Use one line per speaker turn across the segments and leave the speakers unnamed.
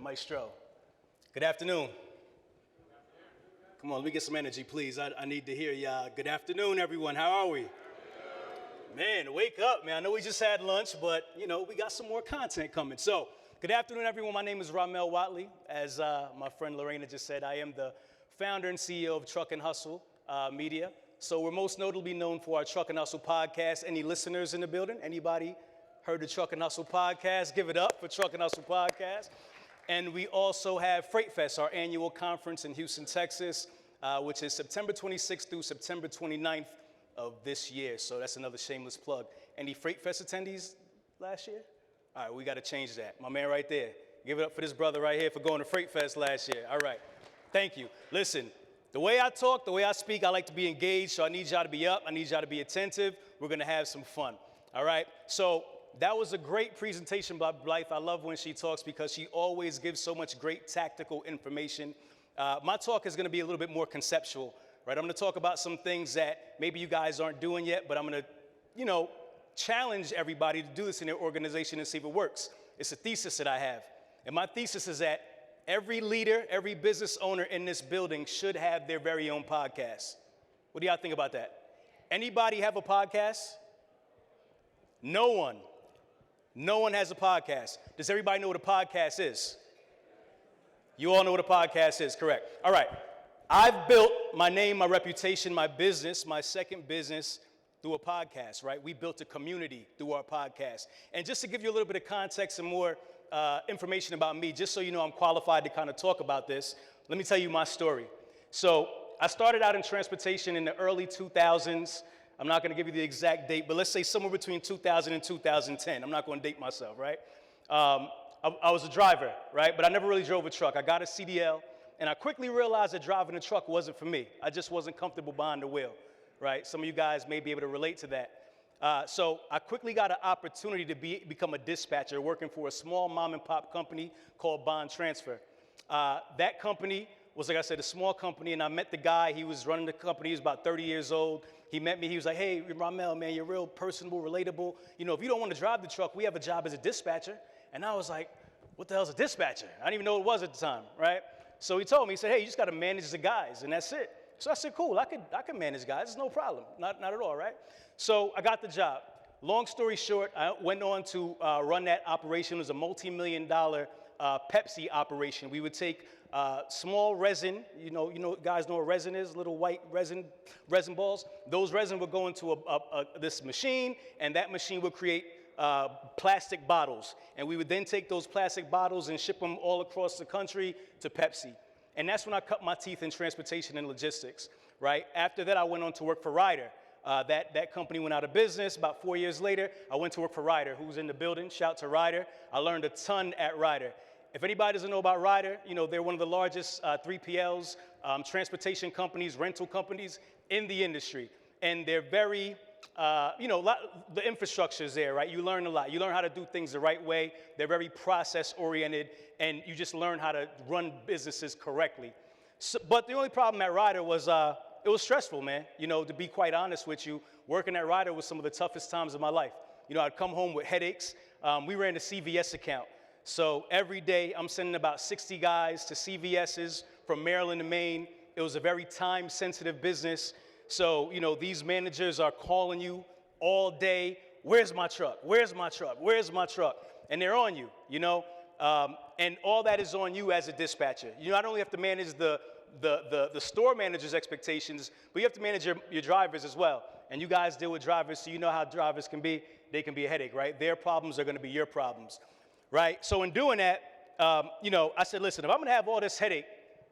Maestro. Good afternoon. Come on, let me get some energy, please. I need to hear y'all. Good afternoon, everyone. How are we? Man, wake up, man. I know we just had lunch, but, we got some more content coming. So, good afternoon, everyone. My name is Rahmel Wattley. As my friend Lorena just said, I am the founder and CEO of Truck and Hustle Media. So we're most notably known for our Truck and Hustle podcast. Any listeners in the building? Anybody heard the Truck and Hustle podcast? Give it up for Truck and Hustle podcast. And we also have Freight Fest, our annual conference in Houston, Texas, which is September 26th through September 29th of this year. So that's another shameless plug. Any Freight Fest attendees last year? All right, we got to change that. My man right there. Give it up for this brother right here for going to Freight Fest last year. All right. Thank you. Listen, the way I talk, the way I speak, I like to be engaged. So I need y'all to be up. I need y'all to be attentive. We're going to have some fun. All right. So that was a great presentation by Blythe. I love when she talks because she always gives so much great tactical information. My talk is going to be a little bit more conceptual, right? I'm going to talk about some things that maybe you guys aren't doing yet, but I'm going to, challenge everybody to do this in their organization and see if it works. It's a thesis that I have. And my thesis is that every leader, every business owner in this building should have their very own podcast. What do y'all think about that? Anybody have a podcast? No one. No one has a podcast. Does everybody know what a podcast is? You all know what a podcast is, correct. All right. I've built my name, my reputation, my business, my second business through a podcast, right? We built a community through our podcast. And just to give you a little bit of context and more information about me, just so you know I'm qualified to kind of talk about this, let me tell you my story. So I started out in transportation in the early 2000s. I'm not going to give you the exact date, but let's say somewhere between 2000 and 2010. I'm not going to date myself, right? I was a driver, right? But I never really drove a truck. I got a CDL, and I quickly realized that driving a truck wasn't for me. I just wasn't comfortable behind the wheel, right? Some of you guys may be able to relate to that. So I quickly got an opportunity to become a dispatcher working for a small mom and pop company called Bond Transfer. That company was, like I said, a small company, and I met the guy. He was running the company. He was about 30 years old. He met me. He was like, hey, Rahmel, man, you're real personable, relatable. If you don't want to drive the truck, we have a job as a dispatcher. And I was like, what the hell's a dispatcher? I didn't even know what it was at the time, right? So he told me, he said, hey, you just got to manage the guys, and that's it. So I said, cool, I could manage guys. It's no problem. Not at all, right? So I got the job. Long story short, I went on to run that operation. It was a multi-million-dollar Pepsi operation. We would take small resin, guys know what resin is, little white resin balls. Those resin would go into this machine, and that machine would create plastic bottles. And we would then take those plastic bottles and ship them all across the country to Pepsi. And that's when I cut my teeth in transportation and logistics, right? After that, I went on to work for Ryder. That company went out of business. About 4 years later, I went to work for Ryder, who's in the building. Shout to Ryder. I learned a ton at Ryder. If anybody doesn't know about Ryder, they're one of the largest 3PLs, transportation companies, rental companies in the industry. And they're very, the infrastructure is there, right? You learn a lot. You learn how to do things the right way. They're very process-oriented, and you just learn how to run businesses correctly. So, but the only problem at Ryder was it was stressful, man. To be quite honest with you, working at Ryder was some of the toughest times of my life. I'd come home with headaches. We ran a CVS account. So every day, I'm sending about 60 guys to CVS's from Maryland to Maine. It was a very time-sensitive business. So, these managers are calling you all day, where's my truck? Where's my truck? Where's my truck? And they're on you, and all that is on you as a dispatcher. You not only have to manage the store manager's expectations, but you have to manage your drivers as well. And you guys deal with drivers, so you know how drivers can be. They can be a headache, right? Their problems are going to be your problems. Right? So in doing that, I said, listen, if I'm going to have all this headache,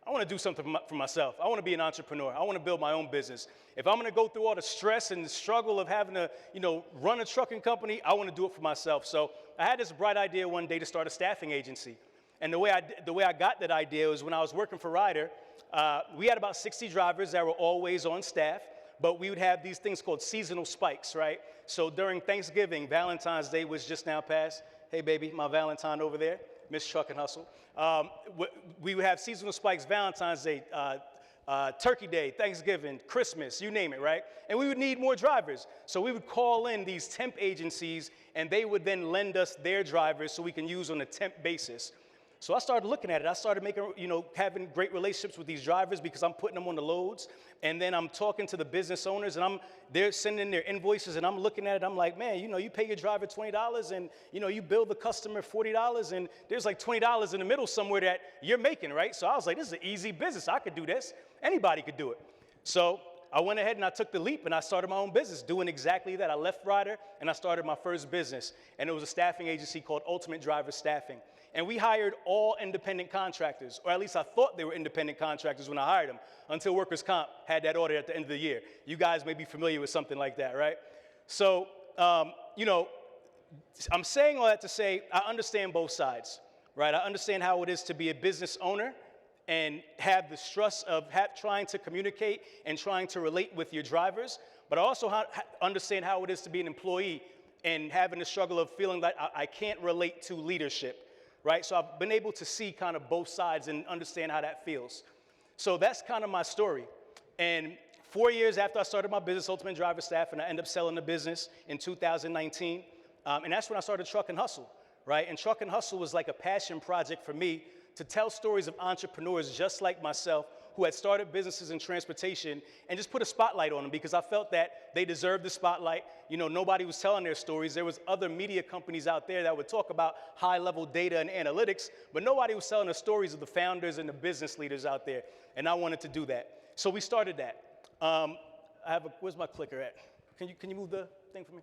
I want to do something for myself. I want to be an entrepreneur. I want to build my own business. If I'm going to go through all the stress and the struggle of having to, run a trucking company, I want to do it for myself. So I had this bright idea one day to start a staffing agency. And the way I got that idea was when I was working for Ryder, we had about 60 drivers that were always on staff, but we would have these things called seasonal spikes, right? So during Thanksgiving, Valentine's Day was just now passed. Hey, baby, my Valentine over there, Miss Truck and Hustle. We would have seasonal spikes, Valentine's Day, Turkey Day, Thanksgiving, Christmas, you name it, right? And we would need more drivers. So we would call in these temp agencies, and they would then lend us their drivers so we can use on a temp basis. So I started looking at it. I started making, having great relationships with these drivers because I'm putting them on the loads. And then I'm talking to the business owners, and they're sending their invoices, and I'm looking at it. I'm like, man, you pay your driver $20, and, you bill the customer $40, and there's like $20 in the middle somewhere that you're making, right? So I was like, this is an easy business. I could do this. Anybody could do it. So I went ahead and I took the leap, and I started my own business doing exactly that. I left Ryder, and I started my first business, and it was a staffing agency called Ultimate Driver Staffing. And we hired all independent contractors, or at least I thought they were independent contractors when I hired them, until Workers' Comp had that audit at the end of the year. You guys may be familiar with something like that, right? So, I'm saying all that to say I understand both sides, right? I understand how it is to be a business owner and have the stress of trying to communicate and trying to relate with your drivers, but I also understand how it is to be an employee and having the struggle of feeling like I can't relate to leadership. Right? So I've been able to see kind of both sides and understand how that feels. So that's kind of my story. And 4 years after I started my business, Ultimate Driver Staff, and I ended up selling the business in 2019. And that's when I started Truck and Hustle, right? And Truck and Hustle was like a passion project for me to tell stories of entrepreneurs just like myself who had started businesses in transportation and just put a spotlight on them because I felt that they deserved the spotlight. Nobody was telling their stories. There was other media companies out there that would talk about high-level data and analytics, but nobody was telling the stories of the founders and the business leaders out there, and I wanted to do that. So we started that. Where's my clicker at? Can you move the thing for me?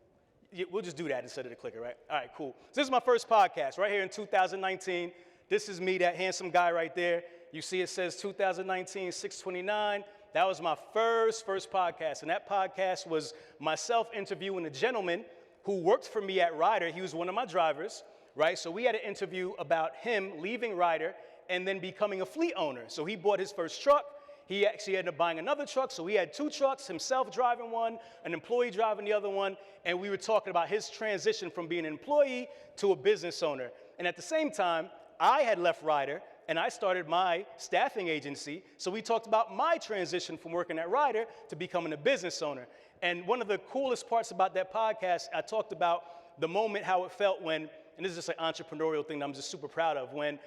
Yeah, we'll just do that instead of the clicker, right? All right, cool. So this is my first podcast right here in 2019. This is me, that handsome guy right there. You see it says 2019, 629. That was my first podcast. And that podcast was myself interviewing a gentleman who worked for me at Ryder. He was one of my drivers, right? So we had an interview about him leaving Ryder and then becoming a fleet owner. So he bought his first truck. He actually ended up buying another truck. So he had two trucks, himself driving one, an employee driving the other one. And we were talking about his transition from being an employee to a business owner. And at the same time, I had left Ryder and I started my staffing agency. So we talked about my transition from working at Ryder to becoming a business owner. And one of the coolest parts about that podcast, I talked about the moment, how it felt when, and this is just an entrepreneurial thing that I'm just super proud of, when,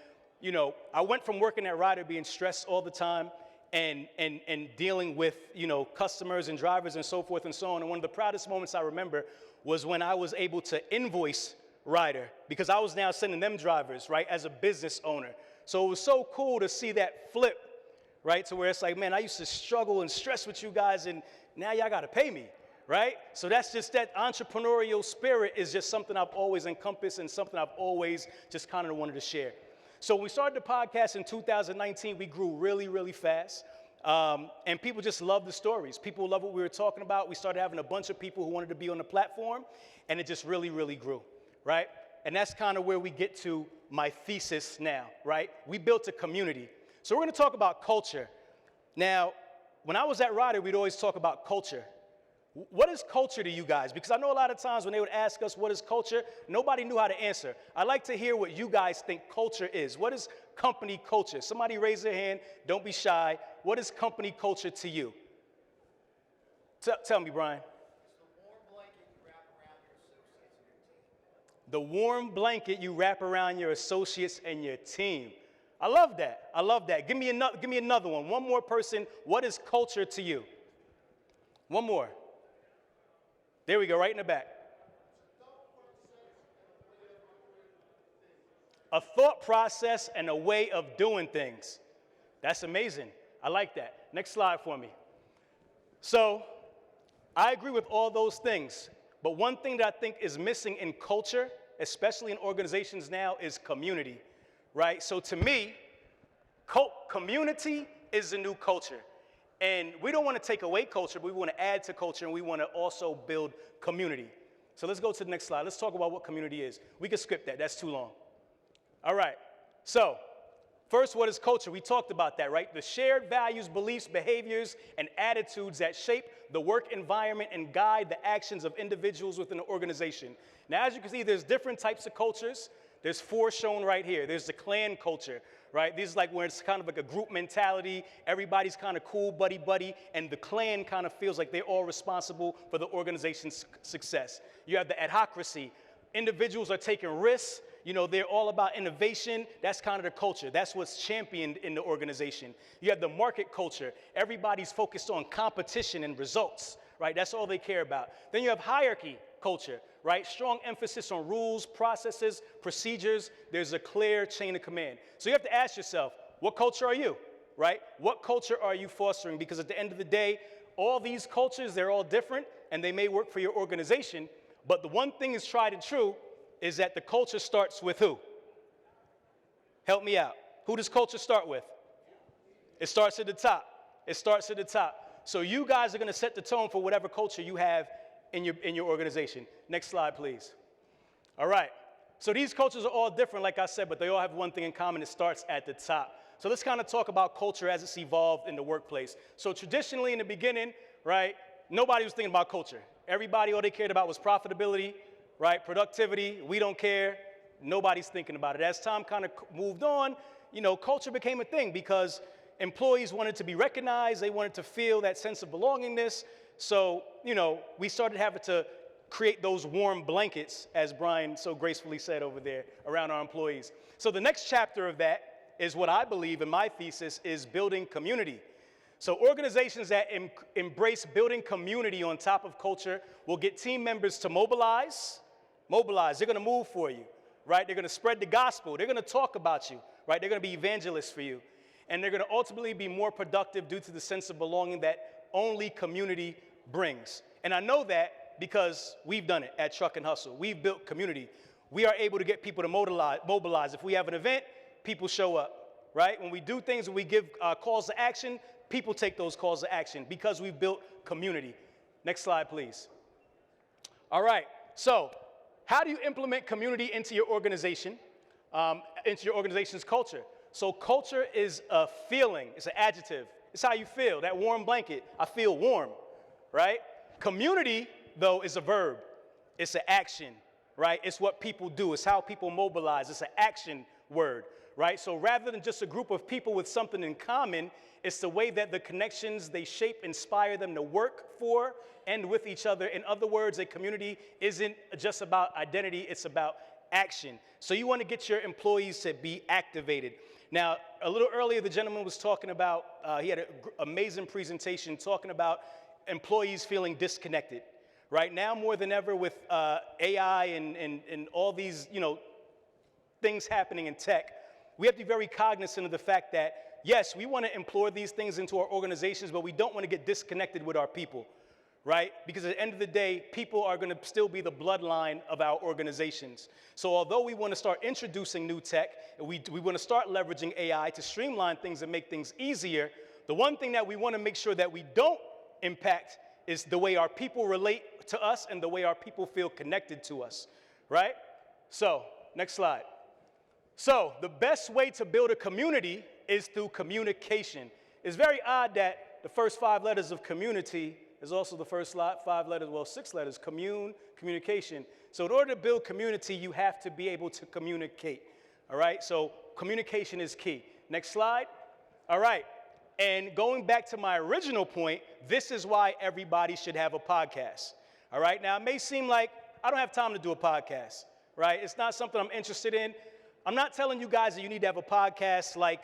I went from working at Ryder being stressed all the time and dealing with, customers and drivers and so forth and so on. And one of the proudest moments I remember was when I was able to invoice Ryder because I was now sending them drivers, right, as a business owner. So it was so cool to see that flip, right, to where it's like, man, I used to struggle and stress with you guys, and now y'all got to pay me, right? So that's just that entrepreneurial spirit is just something I've always encompassed and something I've always just kind of wanted to share. So when we started the podcast in 2019, we grew really, really fast. And people just loved the stories. People loved what we were talking about. We started having a bunch of people who wanted to be on the platform, and it just really, really grew, right? And that's kind of where we get to my thesis now, right? We built a community. So we're going to talk about culture. Now, when I was at Ryder, we'd always talk about culture. What is culture to you guys? Because I know a lot of times when they would ask us what is culture, nobody knew how to answer. I'd like to hear what you guys think culture is. What is company culture? Somebody raise their hand. Don't be shy. What is company culture to you? Tell me, Brian. The warm blanket you wrap around your associates and your team. I love that. I love that. Give me another one. One more person. What is culture to you? One more. There we go, right in the back. A thought process and a way of doing things. That's amazing. I like that. Next slide for me. So, I agree with all those things. But one thing that I think is missing in culture, especially in organizations now, is community, right? So to me, community is the new culture. And we don't want to take away culture, but we want to add to culture, and we want to also build community. So let's go to the next slide. Let's talk about what community is. We can skip that. That's too long. All right. So first, what is culture? We talked about that, right? The shared values, beliefs, behaviors, and attitudes that shape the work environment and guide the actions of individuals within an organization. Now, as you can see, there's different types of cultures. There's 4 shown right here. There's the clan culture, right? This is like where it's kind of like a group mentality. Everybody's kind of cool, buddy, and the clan kind of feels like they're all responsible for the organization's success. You have the adhocracy. Individuals are taking risks. they're all about innovation. That's kind of the culture. That's what's championed in the organization. You have the market culture. Everybody's focused on competition and results, right? That's all they care about. Then you have hierarchy culture, right? Strong emphasis on rules, processes, procedures. There's a clear chain of command. So you have to ask yourself, what culture are you, right? What culture are you fostering? Because at the end of the day, all these cultures, they're all different, and they may work for your organization, but the one thing is tried and true is that the culture starts with who? Help me out. Who does culture start with? It starts at the top. It starts at the top. So you guys are going to set the tone for whatever culture you have in your organization. Next slide, please. All right. So these cultures are all different, like I said, but they all have one thing in common. It starts at the top. So let's kind of talk about culture as it's evolved in the workplace. So traditionally in the beginning, right, nobody was thinking about culture. Everybody, all they cared about was profitability, right? Productivity, we don't care. Nobody's thinking about it. As time kind of moved on, culture became a thing because employees wanted to be recognized. They wanted to feel that sense of belongingness. So, we started having to create those warm blankets, as Brian so gracefully said over there, around our employees. So the next chapter of that is what I believe in my thesis is building community. So organizations that embrace building community on top of culture will get team members to mobilize. They're going to move for you, right? They're going to spread the gospel. They're going to talk about you, right? They're going to be evangelists for you. And they're going to ultimately be more productive due to the sense of belonging that only community brings. And I know that because we've done it at Truck and Hustle. We've built community. We are able to get people to mobilize. If we have an event, people show up, right? When we do things, when we give calls to action, people take those calls to action because we've built community. Next slide, please. All right, so how do you implement community into your organization, into your organization's culture? So culture is a feeling, it's an adjective. It's how you feel, that warm blanket. I feel warm, right? Community, though, is a verb. It's an action, right? It's what people do. It's how people mobilize. It's an action word, right? So rather than just a group of people with something in common, it's the way that the connections they shape inspire them to work for and with each other. In other words, a community isn't just about identity, it's about action. So you want to get your employees to be activated. Now, a little earlier, the gentleman was talking about, he had an amazing presentation talking about employees feeling disconnected. Right now, more than ever with AI and all these, things happening in tech, we have to be very cognizant of the fact that, yes, we want to employ these things into our organizations, but we don't want to get disconnected with our people, right? Because at the end of the day, people are going to still be the bloodline of our organizations. So although we want to start introducing new tech, and we want to start leveraging AI to streamline things and make things easier, the one thing that we want to make sure that we don't impact is the way our people relate to us and the way our people feel connected to us, right? So, next slide. So, the best way to build a community is through communication. It's very odd that the first 5 letters of community is also the first 5 letters, 6 letters, communication. So in order to build community, you have to be able to communicate, all right? So communication is key. Next slide. All right. And going back to my original point, this is why everybody should have a podcast, all right? Now, it may seem like I don't have time to do a podcast, right? It's not something I'm interested in. I'm not telling you guys that you need to have a podcast like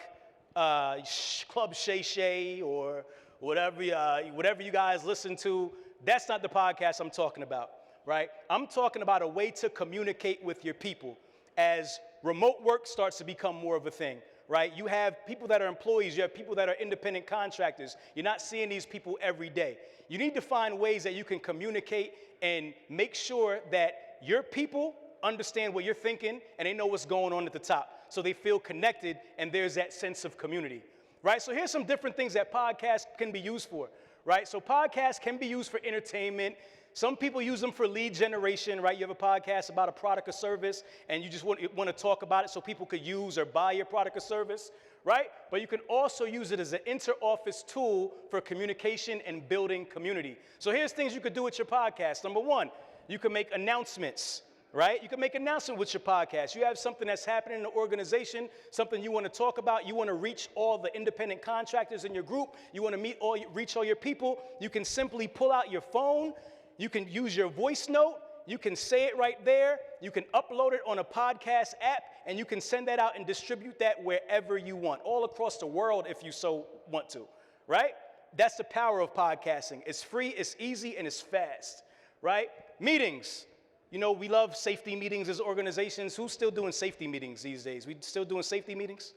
Club Shay Shay or whatever you guys listen to. That's not the podcast I'm talking about, right? I'm talking about a way to communicate with your people as remote work starts to become more of a thing. Right? You have people that are employees. You have people that are independent contractors. You're not seeing these people every day. You need to find ways that you can communicate and make sure that your people understand what you're thinking and they know what's going on at the top. So they feel connected and there's that sense of community. Right? So here's some different things that podcasts can be used for. Right? So podcasts can be used for entertainment. Some people use them for lead generation, right? You have a podcast about a product or service, and you just want to talk about it so people could use or buy your product or service, right? But you can also use it as an inter-office tool for communication and building community. So here's things you could do with your podcast. Number 1, you can make announcements, right? You can make announcements with your podcast. You have something that's happening in the organization, something you want to talk about. You want to reach all the independent contractors in your group. You want to reach all your people. You can simply pull out your phone. You can use your voice note, you can say it right there, you can upload it on a podcast app, and you can send that out and distribute that wherever you want, all across the world if you so want to, right? That's the power of podcasting. It's free, it's easy, and it's fast, right? Meetings. You know, we love safety meetings as organizations. Who's still doing safety meetings these days? We still doing safety meetings?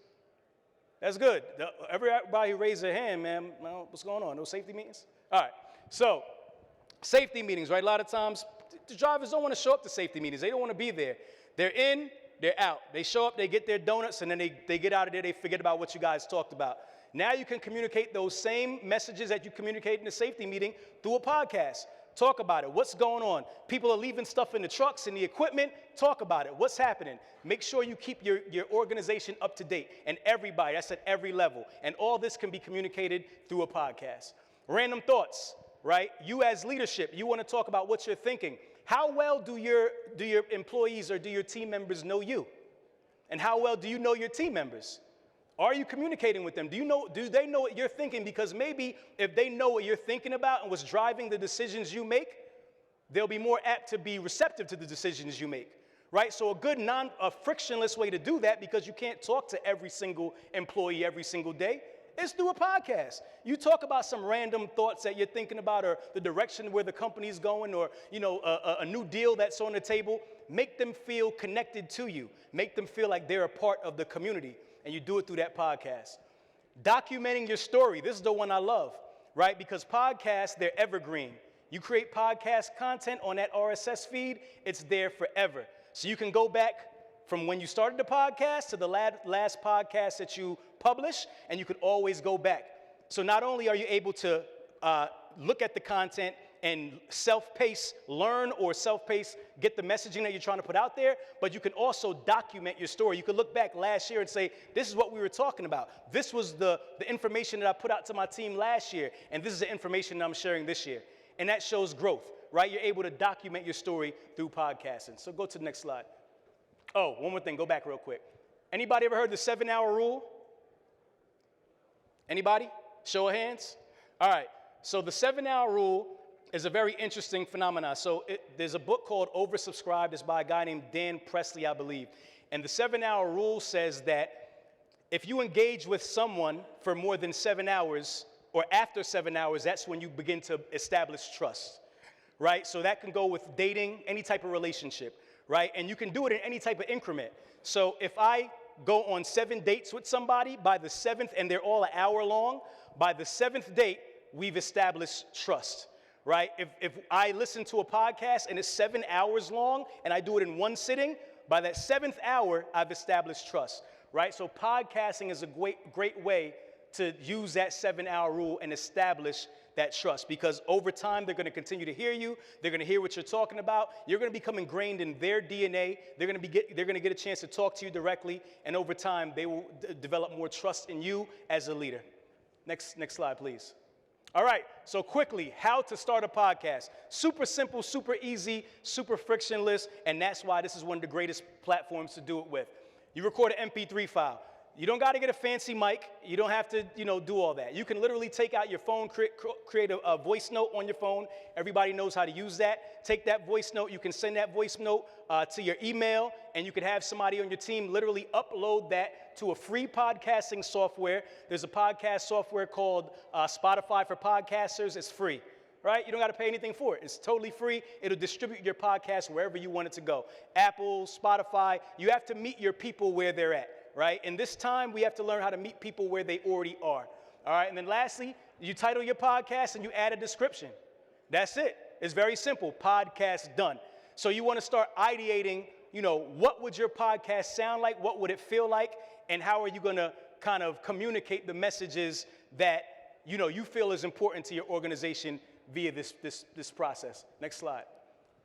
That's good. Everybody raise their hand, man. Well, what's going on? No safety meetings? All right. So, safety meetings, right? A lot of times, the drivers don't want to show up to safety meetings. They don't want to be there. They're in, they're out. They show up, they get their donuts, and then they get out of there. They forget about what you guys talked about. Now you can communicate those same messages that you communicate in the safety meeting through a podcast. Talk about it. What's going on? People are leaving stuff in the trucks and the equipment. Talk about it. What's happening? Make sure you keep your organization up to date. And everybody, that's at every level. And all this can be communicated through a podcast. Random thoughts, right? You as leadership, you want to talk about what you're thinking. How well do your employees or do your team members know you? And how well do you know your team members? Are you communicating with them? Do they know what you're thinking? Because maybe if they know what you're thinking about and what's driving the decisions you make, they'll be more apt to be receptive to the decisions you make, right? So a good frictionless way to do that, because you can't talk to every single employee every single day, is through a podcast. You talk about some random thoughts that you're thinking about, or the direction where the company's going, or a new deal that's on the table. Make them feel connected to you. Make them feel like they're a part of the community. And you do it through that podcast. Documenting your story. This is the one I love, right? Because podcasts, they're evergreen. You create podcast content on that RSS feed, it's there forever. So you can go back from when you started the podcast to the last podcast that you publish, and you could always go back. So not only are you able to look at the content and self-pace learn or self-pace get the messaging that you're trying to put out there, but you can also document your story. You could look back last year and say, this is what we were talking about. This was the information that I put out to my team last year, and this is the information that I'm sharing this year. And that shows growth, right? You're able to document your story through podcasting. So go to the next slide. Oh, one more thing, go back real quick. Anybody ever heard the 7-hour rule? Anybody? Show of hands? All right, so the 7-hour rule is a very interesting phenomenon. So there's a book called Oversubscribed. It's by a guy named Dan Presley, I believe. And the 7-hour rule says that if you engage with someone for more than 7 hours, or after 7 hours, that's when you begin to establish trust, right? So that can go with dating, any type of relationship, right? And you can do it in any type of increment. So if I go on 7 dates with somebody, by the 7th, and they're all an hour long, by the 7th date, we've established trust. Right? If I listen to a podcast and it's 7 hours long and I do it in one sitting, by that 7th hour, I've established trust, right? So podcasting is a great way to use that 7-hour rule and establish that trust, because over time, they're going to continue to hear you. They're going to hear what you're talking about. You're going to become ingrained in their DNA. They're going to get a chance to talk to you directly. And over time, they will develop more trust in you as a leader. Next slide, please. All right, so quickly, how to start a podcast. Super simple, super easy, super frictionless, and that's why this is one of the greatest platforms to do it with. You record an MP3 file. You don't got to get a fancy mic. You don't have to, do all that. You can literally take out your phone, create a voice note on your phone. Everybody knows how to use that. Take that voice note. You can send that voice note to your email, and you can have somebody on your team literally upload that to a free podcasting software. There's a podcast software called Spotify for Podcasters. It's free, right? You don't got to pay anything for it. It's totally free. It'll distribute your podcast wherever you want it to go. Apple, Spotify. You have to meet your people where they're at. Right? In this time, we have to learn how to meet people where they already are. All right? And then lastly, you title your podcast and you add a description. That's it. It's very simple. Podcast done. So you want to start ideating, what would your podcast sound like? What would it feel like? And how are you going to kind of communicate the messages that, you feel is important to your organization via this process? Next slide.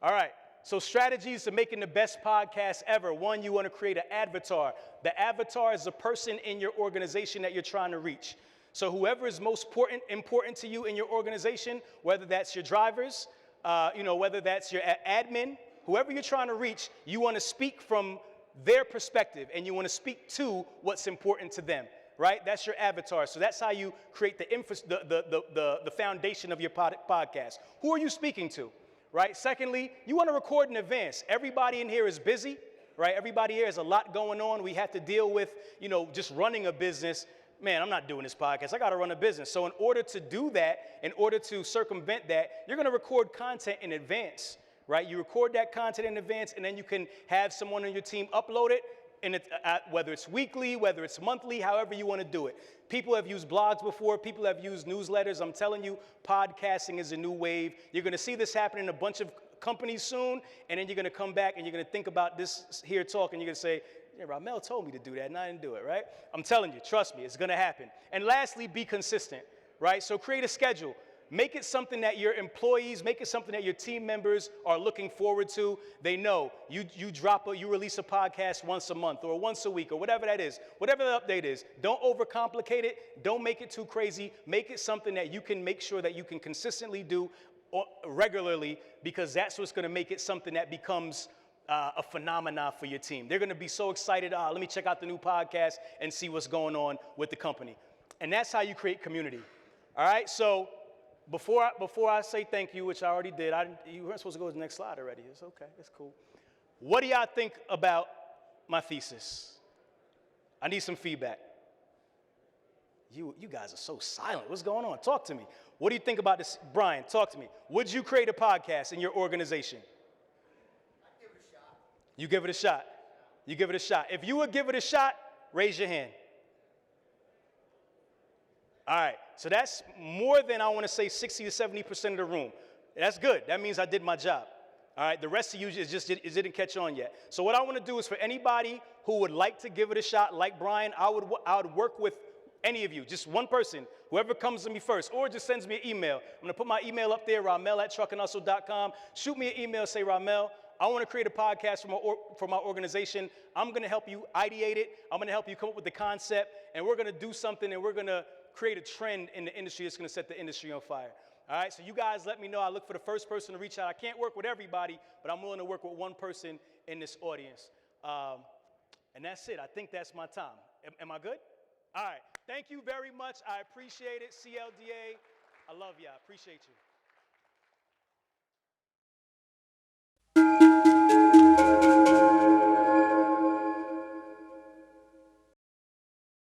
All right. So strategies to making the best podcast ever. One, you want to create an avatar. The avatar is the person in your organization that you're trying to reach. So whoever is most important to you in your organization, whether that's your drivers, whether that's your admin, whoever you're trying to reach, you want to speak from their perspective, and you want to speak to what's important to them. Right? That's your avatar. So that's how you create the foundation of your podcast. Who are you speaking to? right? Secondly, you want to record in advance. Everybody in here is busy, right? Everybody here has a lot going on. We have to deal with, just running a business. Man, I'm not doing this podcast. I got to run a business. So in order to do that, in order to circumvent that, you're going to record content in advance, right? You record that content in advance, and then you can have someone on your team upload it, and whether it's weekly, whether it's monthly, however you want to do it. People have used blogs before. People have used newsletters. I'm telling you, podcasting is a new wave. You're going to see this happen in a bunch of companies soon, and then you're going to come back and you're going to think about this here talk, and you're going to say, yeah, Rahmel told me to do that, and I didn't do it, right? I'm telling you, trust me, it's going to happen. And lastly, be consistent, right? So create a schedule. Make it something that your employees, make it something that your team members are looking forward to. They know you release a podcast once a month or once a week or whatever that is, whatever the update is. Don't overcomplicate it. Don't make it too crazy. Make it something that you can make sure that you can consistently do regularly, because that's what's going to make it something that becomes a phenomenon for your team. They're going to be so excited, let me check out the new podcast and see what's going on with the company. And that's how you create community. All right, so before I say thank you, which I already did, you weren't supposed to go to the next slide already. It's okay, it's cool. What do y'all think about my thesis? I need some feedback. You guys are so silent. What's going on? Talk to me. What do you think about this? Brian, talk to me. Would you create a podcast in your organization? You give it a shot. You give it a shot. If you would give it a shot, raise your hand. All right, so that's more than, I want to say, 60 to 70% of the room. That's good. That means I did my job. All right, the rest of you it didn't catch on yet. So what I want to do is, for anybody who would like to give it a shot, like Brian, I would work with any of you, just one person, whoever comes to me first, or just sends me an email. I'm going to put my email up there, rahmel@truckandhustle.com. Shoot me an email, say, Rahmel, I want to create a podcast for my organization. I'm going to help you ideate it. I'm going to help you come up with the concept, and we're going to do something, and we're going to create a trend in the industry that's going to set the industry on fire. All right, so you guys let me know. I look for the first person to reach out. I can't work with everybody, but I'm willing to work with one person in this audience. And that's it. I think that's my time. Am I good? All right. Thank you very much. I appreciate it. CLDA, I love you. I appreciate you.